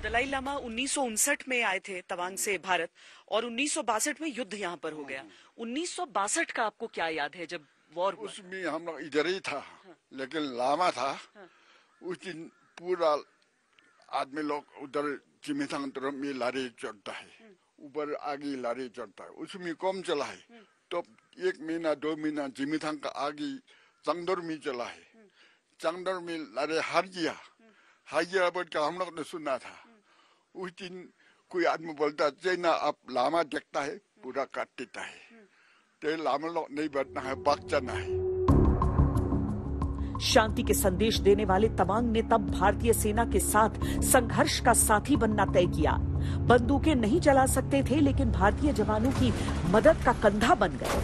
दलाई लामा 1959 में आए थे तवांग से भारत और 1962 में युद्ध यहाँ पर हो गया। 1962 का आपको क्या याद है जब वॉर हुआ? उसमें हम लोग इधर ही था, लेकिन लामा था। उस दिन पूरा आदमी लोग उधर जिमीथांग तरफ में लारी चढ़ता है, ऊपर आगे लारी चढ़ता है। उसमें कम चला है तो 1 महीना 2 महीना जिमीथांग का आगे चंगदर में चला है। चंगदर में लारे हार गया बोल के हम लोग ने सुना था। उस दिन कोई आदमी बोलता चाइना आप लामा देखता है पूरा काट देता है, तो लामा लोग नहीं बैठना है, भाग जाना है। शांति के संदेश देने वाले तवांग ने तब भारतीय सेना के साथ संघर्ष का साथी बनना तय किया। बंदूकें नहीं चला सकते थे, लेकिन भारतीय जवानों की मदद का कंधा बन गए।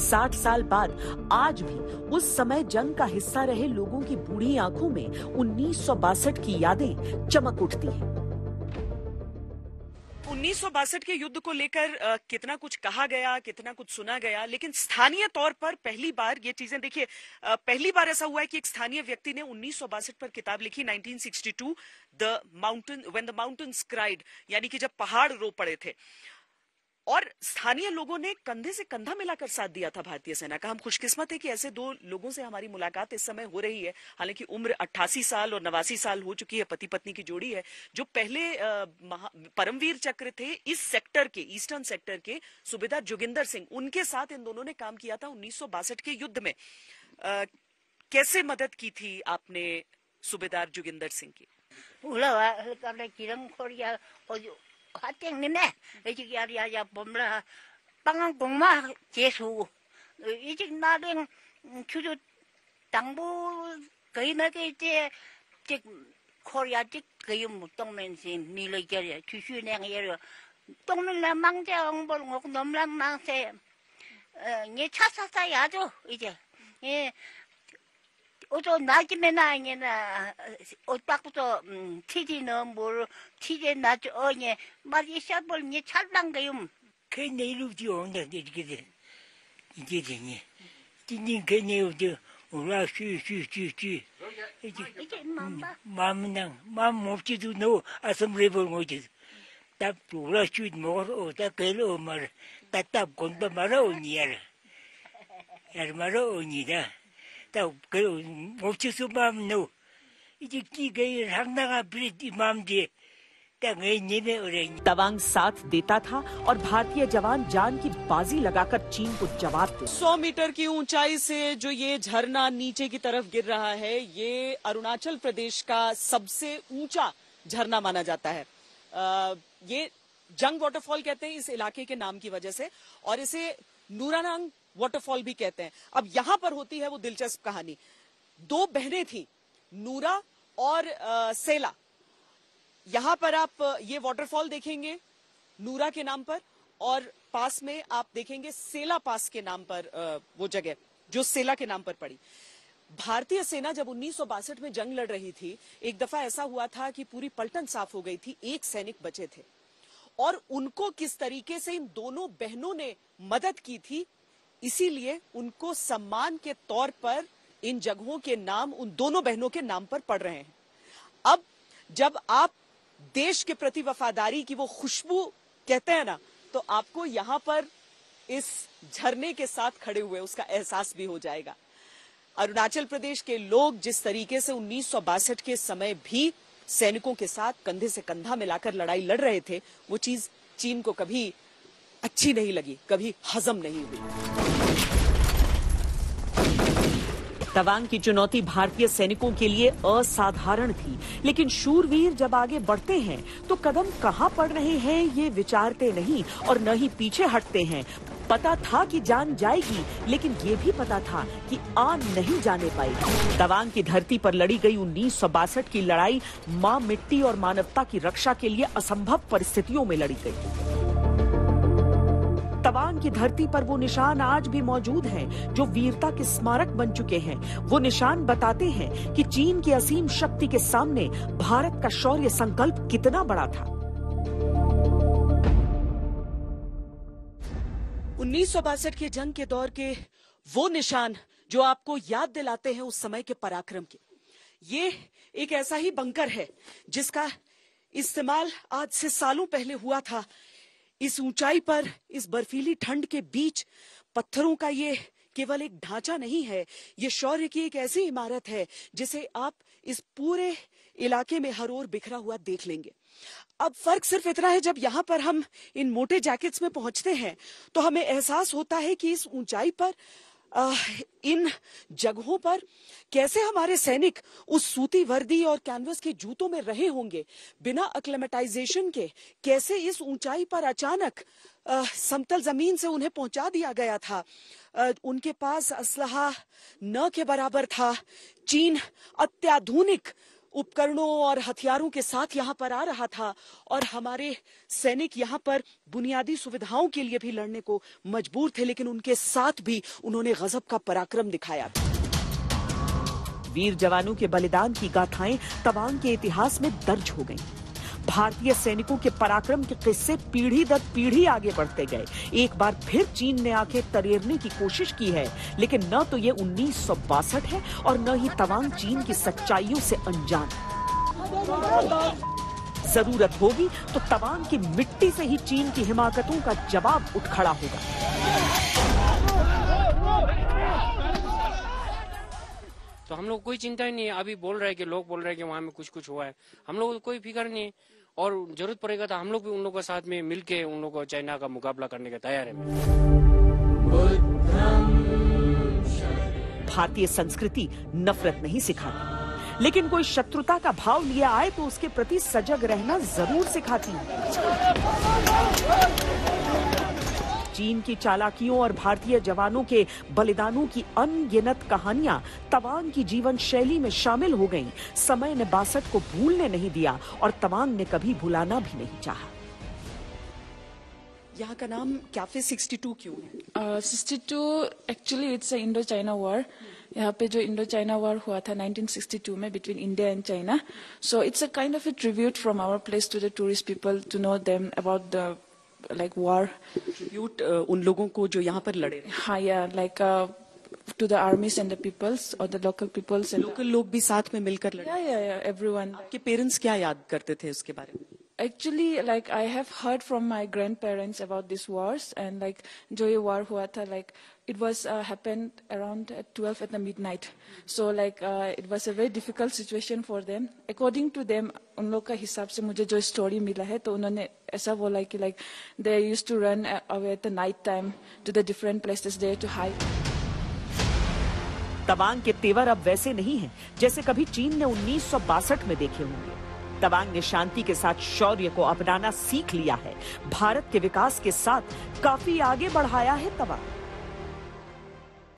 60 साल बाद आज भी उस समय जंग का हिस्सा रहे लोगों की बूढ़ी आंखों में 1962 की यादें चमक उठती हैं। 1962 के युद्ध को लेकर कितना कुछ कहा गया, कितना कुछ सुना गया, लेकिन स्थानीय तौर पर पहली बार ये चीजें देखिए, पहली बार ऐसा हुआ है कि एक स्थानीय व्यक्ति ने 1962 पर किताब लिखी, 1962 व्हेन द माउंटेन्स क्राइड, यानी कि जब पहाड़ रो पड़े थे। और स्थानीय लोगों ने कंधे से कंधा मिलाकर साथ दिया था भारतीय सेना का। हम खुशकिस्मत है कि ऐसे दो लोगों से हमारी मुलाकात इस समय हो रही है। हालांकि उम्र 88 साल और 89 साल हो चुकी है, पति पत्नी की जोड़ी है, जो पहले परमवीर चक्र थे इस सेक्टर के, ईस्टर्न सेक्टर के सूबेदार जोगिंदर सिंह, उनके साथ इन दोनों ने काम किया था 1962 के युद्ध में। कैसे मदद की थी आपने सूबेदार जोगिंदर सिंह की? 화땡님네 이직 야리야 봄라 빵한 공마 제수 이직 나랭 주주 당부 거의 나게 이제 즉 코리아 즉 거의 무동면시 밀어결이 주슈냉 예로 동물라 망제 엉벌 먹고 넘라 망세 예 차사사 야죠 이제 예 어저 나지면 아니나 어딱부터 티지는 뭘 티제 나죠 어니 말이 샷벌니 찰랑가요 그 내일이죠 이게 이게 되니 진진 그 내일이죠 올라 쉬쉬쉬쉬 이게 마음낭 마음 없지도 너 아섬레 볼 거지 딱 올라 쉬 먹어 딱 그러 말 딱딱 건도 말아 오니야 야 말아 오니다 तवांग साथ देता था और भारतीय जवान जान की बाजी लगाकर चीन को जवाब दे। 100 मीटर की ऊंचाई से जो ये झरना नीचे की तरफ गिर रहा है, ये अरुणाचल प्रदेश का सबसे ऊंचा झरना माना जाता है। ये जंग वाटरफॉल कहते हैं इस इलाके के नाम की वजह से, और इसे नूरानांग वाटरफॉल भी कहते हैं। अब यहां पर होती है वो दिलचस्प कहानी। 2 बहनें थी, नूरा और सेला। यहां पर आप ये वाटरफॉल देखेंगे नूरा के नाम पर, और पास में आप देखेंगे सेला पास के नाम पर वो जगह जो सेला के नाम पर पड़ी। भारतीय सेना जब 1962 में जंग लड़ रही थी, एक दफा ऐसा हुआ था कि पूरी पलटन साफ हो गई थी, 1 सैनिक बचे थे, और उनको किस तरीके से इन दोनों बहनों ने मदद की थी, इसीलिए उनको सम्मान के तौर पर इन जगहों के नाम उन दोनों बहनों के नाम पर पड़ रहे हैं। अब जब आप देश के प्रति वफादारी की वो खुशबू कहते हैं ना, तो आपको यहां पर इस झरने के साथ खड़े हुए उसका एहसास भी हो जाएगा। अरुणाचल प्रदेश के लोग जिस तरीके से 1962 के समय भी सैनिकों के साथ कंधे से कंधा मिलाकर लड़ाई लड़ रहे थे, वो चीज चीन को कभी अच्छी नहीं लगी, कभी हजम नहीं हुई। तवांग की चुनौती भारतीय सैनिकों के लिए असाधारण थी, लेकिन शूरवीर जब आगे बढ़ते हैं तो कदम कहां पड़ रहे हैं ये विचारते नहीं और न ही पीछे हटते हैं। पता था कि जान जाएगी, लेकिन ये भी पता था कि आ नहीं जाने पाएगी। तवांग की धरती पर लड़ी गई 1962 की लड़ाई मां मिट्टी और मानवता की रक्षा के लिए असंभव परिस्थितियों में लड़ी गई। तवांग की धरती पर वो निशान आज भी मौजूद हैं, जो वीरता के स्मारक बन चुके हैं। वो निशान बताते हैं कि चीन की असीम शक्ति के सामने भारत का शौर्य संकल्प कितना बड़ा था। 1962 के जंग के दौर के वो निशान जो आपको याद दिलाते हैं उस समय के पराक्रम के। ये एक ऐसा ही बंकर है जिसका इस्तेमाल आज से सालों पहले हुआ था। इस ऊंचाई पर, इस बर्फीली ठंड के बीच पत्थरों का ये केवल एक ढांचा नहीं है, ये शौर्य की एक ऐसी इमारत है जिसे आप इस पूरे इलाके में हर ओर बिखरा हुआ देख लेंगे। अब फर्क सिर्फ इतना है, जब यहाँ पर हम इन मोटे जैकेट्स में पहुंचते हैं तो हमें एहसास होता है कि इस ऊंचाई पर, इन जगहों पर कैसे हमारे सैनिक उस सूती वर्दी और कैनवस के जूतों में रहे होंगे, बिना अक्लेमेटाइजेशन के। कैसे इस ऊंचाई पर अचानक समतल जमीन से उन्हें पहुंचा दिया गया था। उनके पास असलहा न के बराबर था। चीन अत्याधुनिक उपकरणों और हथियारों के साथ यहाँ पर आ रहा था और हमारे सैनिक यहाँ पर बुनियादी सुविधाओं के लिए भी लड़ने को मजबूर थे, लेकिन उनके साथ भी उन्होंने गजब का पराक्रम दिखाया। वीर जवानों के बलिदान की गाथाएं तवांग के इतिहास में दर्ज हो गईं। भारतीय सैनिकों के पराक्रम के किस्से पीढ़ी दर पीढ़ी आगे बढ़ते गए। एक बार फिर चीन ने आंखें तरेरने की कोशिश की है, लेकिन न तो ये 1962 है और न ही तवांग चीन की सच्चाइयों से अनजान। जरूरत होगी तो तवांग की मिट्टी से ही चीन की हिमाकतों का जवाब उठ खड़ा होगा। तो हम लोग कोई चिंता ही नहीं है। अभी बोल रहे हैं कि लोग बोल रहे हैं कि वहाँ में कुछ हुआ है, हम लोग को कोई फिक्र नहीं है। और जरूरत पड़ेगा तो हम लोग भी उन लोगों के साथ में मिलके उन लोगों को चाइना का मुकाबला करने के तैयार है। भारतीय संस्कृति नफरत नहीं सिखाती, लेकिन कोई शत्रुता का भाव लिए आए तो उसके प्रति सजग रहना जरूर सिखाती है। चीन की चालाकियों और भारतीय जवानों के बलिदानों की अनगिनत कहानियां तवांग की जीवन शैली में शामिल हो गईं। समय ने 62 को भूलने नहीं दिया और तवांग ने कभी भुलाना भी नहीं चाहा। यहाँ का नाम कैफे 62 क्यों है? 62 actually it's a Indo China war. यहाँ पे जो इंडो चाइना वॉर हुआ था 1962 में between India and China, so it's a kind of a tribute from our place to the tourist people to know them about the like war. Tribute उन लोगों को जो यहाँ पर लड़े। हाँ, yeah, like to the armies and the peoples or the local peoples and local लोग भी साथ में मिलकर लड़े। yeah, everyone. आपके पेरेंट्स क्या याद करते थे उसके बारे में? Actually, like I have heard from my grandparents about these wars, and like जो ये war हुआ था, like it was happened around 12 at the midnight. So like it was a very difficult situation for them. According to them, उन लोग का हिसाब से मुझे जो story मिला है, तो उन्होंने ऐसा बोला कि like they used to run away at the night time to the different places there to hide. Tawang के तेवर अब वैसे नहीं हैं जैसे कभी चीन ने 1962 में देखे होंगे। तवांग ने शांति के साथ शौर्य को अपनाना सीख लिया है। भारत के विकास के साथ काफी आगे बढ़ाया है तवांग।